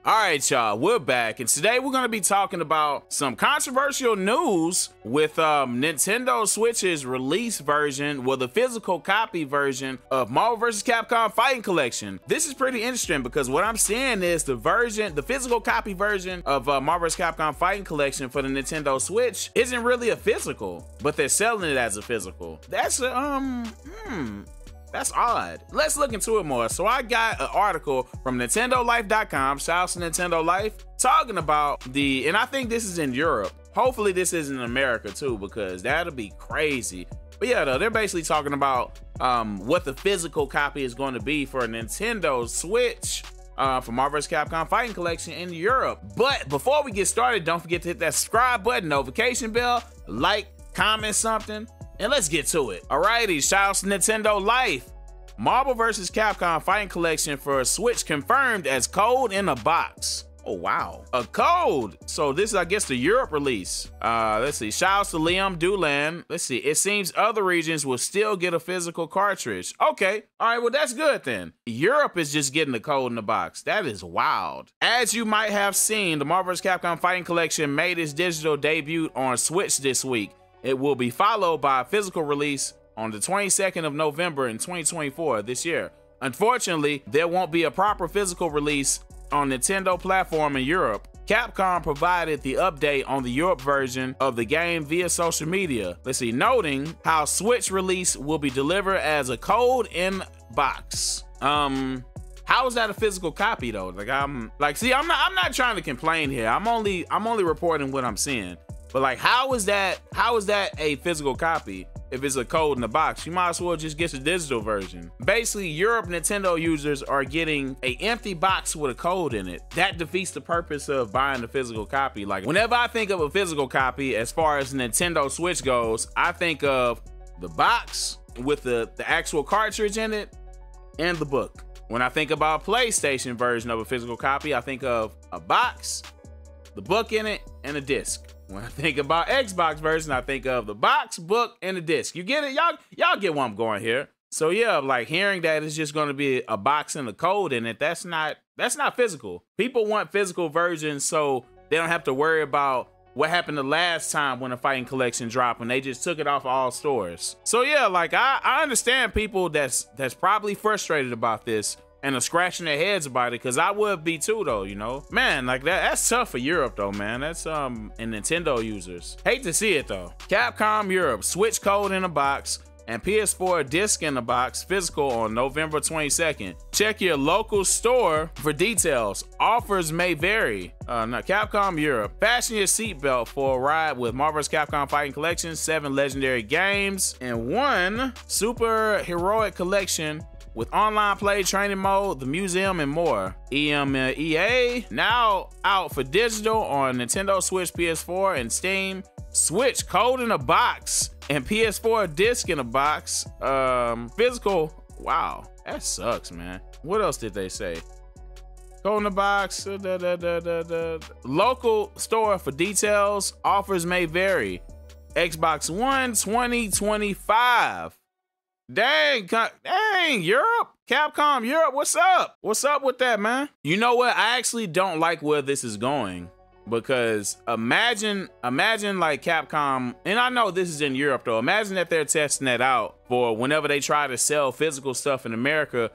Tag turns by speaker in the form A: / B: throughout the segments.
A: All right, y'all, we're back, and today we're going to be talking about some controversial news with Nintendo Switch's release version, well, the physical copy version of Marvel vs. Capcom Fighting Collection. This is pretty interesting because what I'm seeing is the physical copy version of Marvel vs. Capcom Fighting Collection for the Nintendo Switch isn't really a physical, but they're selling it as a physical. That's that's odd. Let's look into it more. So I got an article from NintendoLife.com, shouts to Nintendo Life, talking about and I think this is in Europe. Hopefully this is in America too, because that'll be crazy. But yeah, though, they're basically talking about what the physical copy is going to be for a Nintendo Switch for Marvel vs. Capcom Fighting Collection in Europe. But before we get started, don't forget to hit that subscribe button, notification bell, like, comment something, and let's get to it. Alrighty, shouts to Nintendo Life. Marvel vs. Capcom Fighting Collection for Switch confirmed as code in a box. Oh wow, a code. So this is, I guess, the Europe release. Let's see, shouts to Liam Doolan. Let's see, it seems other regions will still get a physical cartridge. Okay, all right, well that's good then. Europe is just getting the code in the box. That is wild. As you might have seen, the Marvel vs. Capcom Fighting Collection made its digital debut on Switch this week. It will be followed by a physical release on the 22nd of November in 2024 this year. Unfortunately, there won't be a proper physical release on Nintendo platform in Europe. Capcom provided the update on the Europe version of the game via social media. Let's see, noting how Switch release will be delivered as a code in box. How is that a physical copy though? I'm not trying to complain here. I'm only reporting what I'm seeing. But like, how is that a physical copy if it's a code in the box? You might as well just get the digital version. Basically, Europe Nintendo users are getting an empty box with a code in it. That defeats the purpose of buying the physical copy. Like, whenever I think of a physical copy, as far as Nintendo Switch goes, I think of the box with the actual cartridge in it and the book. When I think about a PlayStation version of a physical copy, I think of a box, the book in it, and a disc. When I think about Xbox version, I think of the box, book, and the disc. You get it? Y'all get where I'm going here. So yeah, like hearing that it's just going to be a box and a code in it, that's not physical. People want physical versions so they don't have to worry about what happened the last time when a Fighting Collection dropped and they just took it off all stores. So yeah, like I understand people that's probably frustrated about this and are scratching their heads about it, because I would be too though, you know? Man, like that's tough for Europe though, man. That's and Nintendo users. Hate to see it though. Capcom Europe, Switch code in a box and PS4 disc in a box, physical on November 22nd. Check your local store for details. Offers may vary. Capcom Europe, fasten your seatbelt for a ride with Marvel vs. Capcom Fighting Collection, 7 legendary games, and 1 super heroic collection with online play, training mode, the museum, and more. EMEA, now out for digital on Nintendo Switch, PS4, and Steam. Switch code in a box and PS4 disc in a box. Physical, wow, that sucks, man. What else did they say? Code in the box, local store for details. Offers may vary. Xbox One 2025. Dang, Europe, Capcom Europe, what's up? What's up with that, man? You know what? I actually don't like where this is going, because imagine like Capcom, and I know this is in Europe though, imagine that they're testing that out for whenever they try to sell physical stuff in America,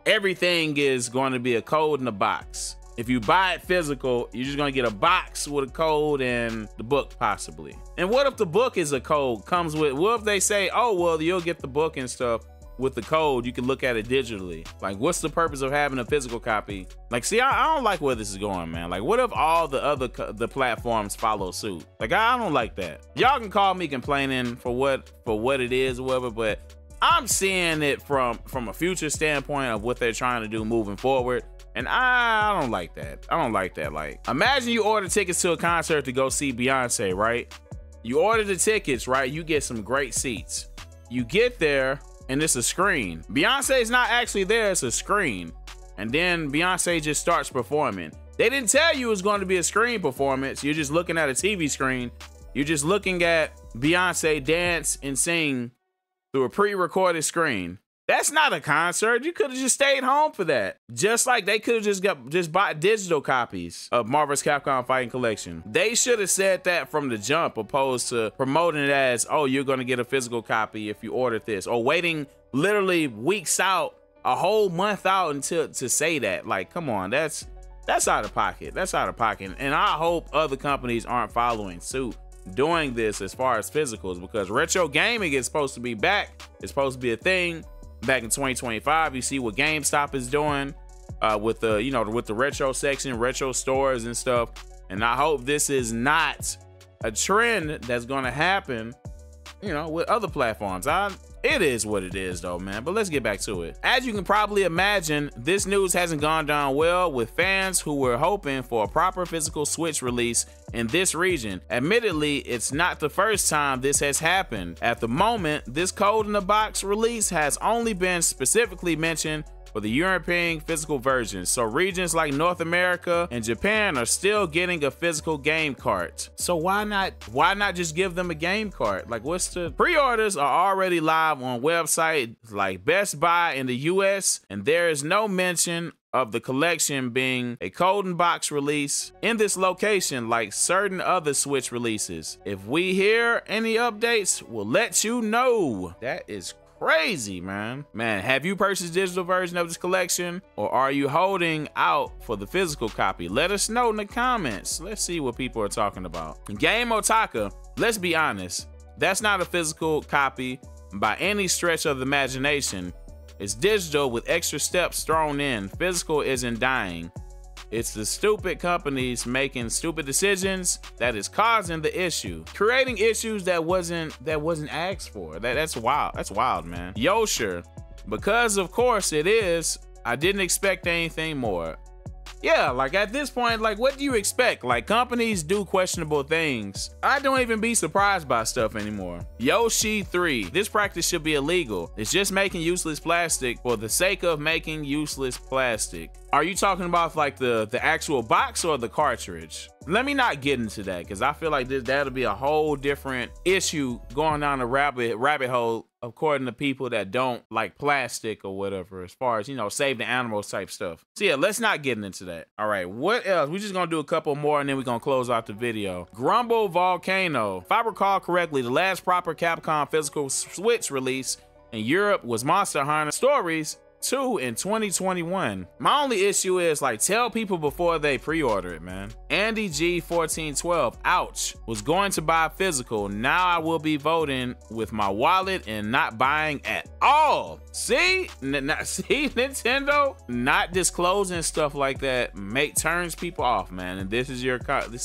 A: everything is going to be a code in a box. If you buy it physical, you're just gonna get a box with a code and the book possibly. And what if the book is a code, comes with, what if they say, oh, well, you'll get the book and stuff with the code, you can look at it digitally. Like, what's the purpose of having a physical copy? Like, see, I don't like where this is going, man. Like, what if all the other platforms follow suit? Like, I don't like that. Y'all can call me complaining for what it is or whatever, but I'm seeing it from a future standpoint of what they're trying to do moving forward. And I don't like that. I don't like that. Like, imagine you order tickets to a concert to go see Beyonce, right? You order the tickets, right? You get some great seats. You get there and it's a screen. Beyonce's not actually there, it's a screen. And then Beyonce just starts performing. They didn't tell you it was going to be a screen performance. You're just looking at a TV screen. You're just looking at Beyonce dance and sing through a pre-recorded screen. That's not a concert. You could have just stayed home for that. Just like they could have just bought digital copies of Marvel's Capcom Fighting Collection. They should have said that from the jump, opposed to promoting it as, oh, you're gonna get a physical copy if you ordered this, or waiting literally weeks out, a whole month out until to say that. Like, come on, that's out of pocket. That's out of pocket. And I hope other companies aren't following suit doing this as far as physicals, because retro gaming is supposed to be back. It's supposed to be a thing. Back in 2025, you see what GameStop is doing with the, you know, with the retro section, retro stores and stuff. And I hope this is not a trend that's going to happen, you know, with other platforms. It is what it is though, man. But let's get back to it. As you can probably imagine, this news hasn't gone down well with fans who were hoping for a proper physical Switch release in this region. Admittedly, it's not the first time this has happened. At the moment, this code in the box release has only been specifically mentioned for the European physical version, so regions like North America and Japan are still getting a physical game cart. So why not just give them a game cart? Like, what's the pre-orders are already live on websites like Best Buy in the US, and there is no mention of the collection being a code and box release in this location like certain other Switch releases. If we hear any updates, we'll let you know. That is crazy, man. Have you purchased digital version of this collection, or are you holding out for the physical copy? Let us know in the comments. Let's see what people are talking about. Game Otaka, let's be honest, that's not a physical copy by any stretch of the imagination. It's digital with extra steps thrown in. Physical isn't dying. It's the stupid companies making stupid decisions that is causing the issue, creating issues that wasn't asked for. That's wild. That's wild, man. Yo, sure, because of course it is. I didn't expect anything more. Yeah, like at this point, like what do you expect? Like companies do questionable things. I don't even be surprised by stuff anymore. Yoshi 3, this practice should be illegal. It's just making useless plastic for the sake of making useless plastic. Are you talking about like the actual box or the cartridge? Let me not get into that, because I feel like that'll be a whole different issue going down a rabbit hole according to people that don't like plastic or whatever, as far as, you know, save the animals type stuff. So yeah, let's not get into that. All right, what else? We're just gonna do a couple more and then we're gonna close out the video. Grumble Volcano. If I recall correctly, the last proper Capcom physical Switch release in Europe was Monster Hunter Stories 2 in 2021. My only issue is, like, tell people before they pre-order it, man. Andy G 1412, ouch, was going to buy physical. Now I will be voting with my wallet and not buying at all. See, see, Nintendo not disclosing stuff like that turns people off, man. And this is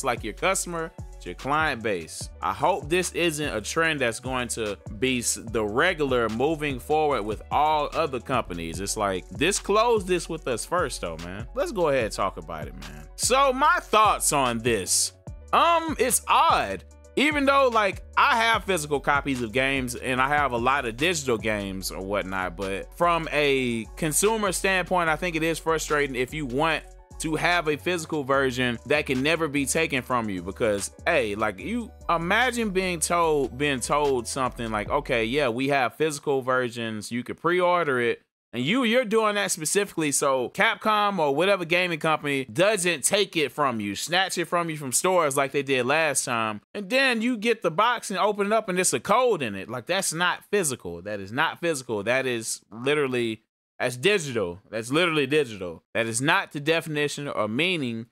A: like your customer, your client base. I hope this isn't a trend that's going to be the regular moving forward with all other companies. It's like, disclose this with us first though, man. Let's go ahead and talk about it, man. So my thoughts on this, it's odd. Even though, like, I have physical copies of games and I have a lot of digital games or whatnot, but from a consumer standpoint, I think it is frustrating if you want to have a physical version that can never be taken from you, because hey, like, you imagine being told something like, okay, yeah, we have physical versions, you could pre-order it, and you're doing that specifically so Capcom or whatever gaming company doesn't take it from you, snatch it from you from stores like they did last time, and then you get the box and open it up and there's a code in it. Like, that's not physical. That is not physical. That is literally, that's digital. That's literally digital. That is not the definition or meaning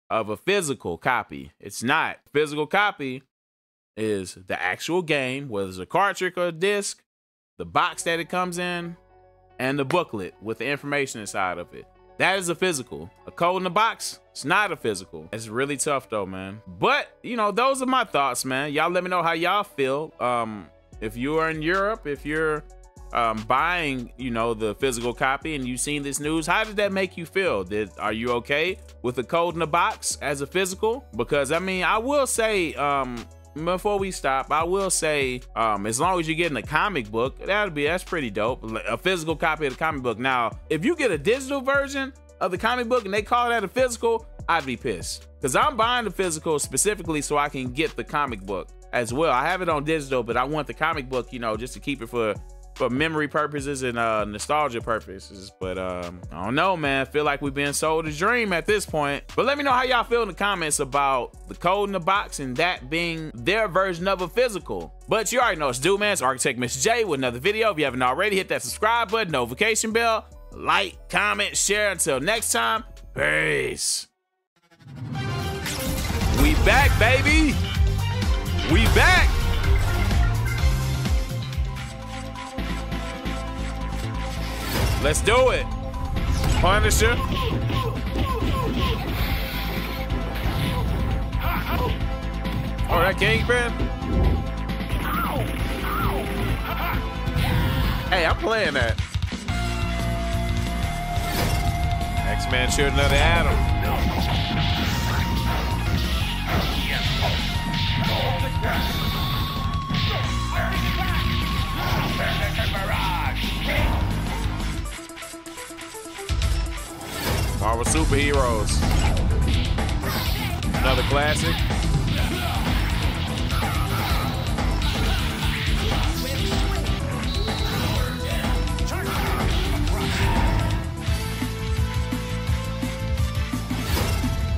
A: of a physical copy. It's not. Physical copy is the actual game, whether it's a cartridge or a disc, the box that it comes in, and the booklet with the information inside of it. That is a physical. A code in the box, it's not a physical. It's really tough though, man. But, you know, those are my thoughts, man. Y'all let me know how y'all feel. If you are in Europe, if you're buying, you know, the physical copy and you've seen this news, how did that make you feel? Are you okay with the code in the box as a physical? Because I mean, I will say, before we stop, I will say, as long as you're getting a comic book, that's pretty dope. A physical copy of the comic book. Now, if you get a digital version of the comic book and they call that a physical, I'd be pissed, because I'm buying the physical specifically so I can get the comic book as well. I have it on digital, but I want the comic book, you know, just to keep it for for memory purposes and nostalgia purposes. But I don't know, man. I feel like we've been sold a dream at this point. But let me know how y'all feel in the comments about the code in the box and that being their version of a physical. But you already know it's Dude, man. It's Architect Mr. J with another video. If you haven't already, hit that subscribe button, notification bell, like, comment, share. Until next time, peace. We back, baby. We back. Let's do it. Punisher. Oh, that Kingpin? Hey, I'm playing that. X-Men Children of the Atom. Marvel Superheroes. Another classic.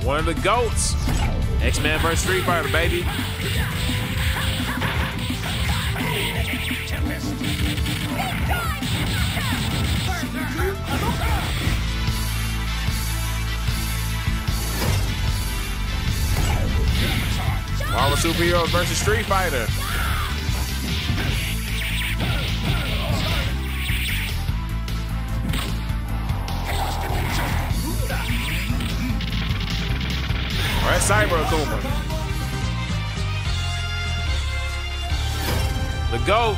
A: One of the GOATs. X-Men vs. Street Fighter, baby. Marvel Superheroes vs. Street Fighter. All right, Cyber Akuma. The GOAT.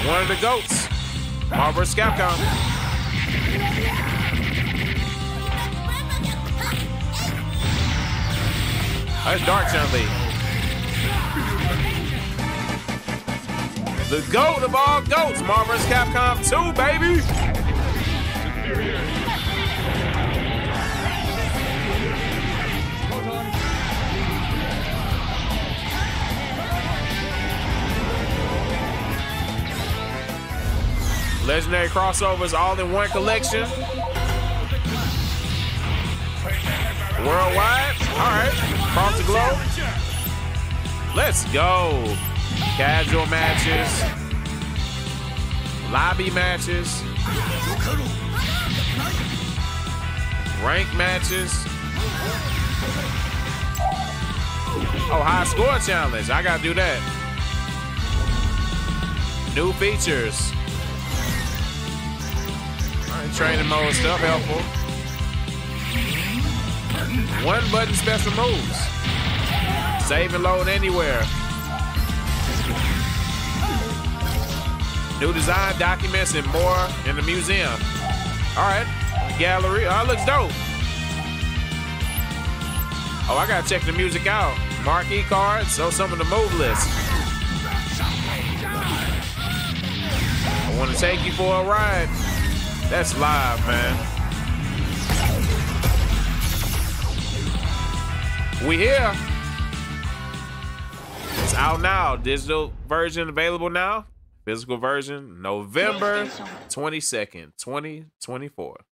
A: One of the GOATs. Marvel vs. Capcom. That's Dark Chun-Li. The GOAT of all GOATs, Marvel vs. Capcom 2, baby! Legendary crossovers all in one collection. Worldwide, all right, across the globe. Let's go. Casual matches, lobby matches, rank matches. Oh, high score challenge. I gotta do that. New features. All right, training mode stuff, helpful. One button special moves. Save and load anywhere. New design documents and more in the museum. All right, gallery. Oh, it looks dope. Oh, I gotta check the music out. Marquee cards, so some of the move lists. I want to take you for a ride. That's live, man. We here. It's out now. Digital version available now. Physical version November 22nd, 2024.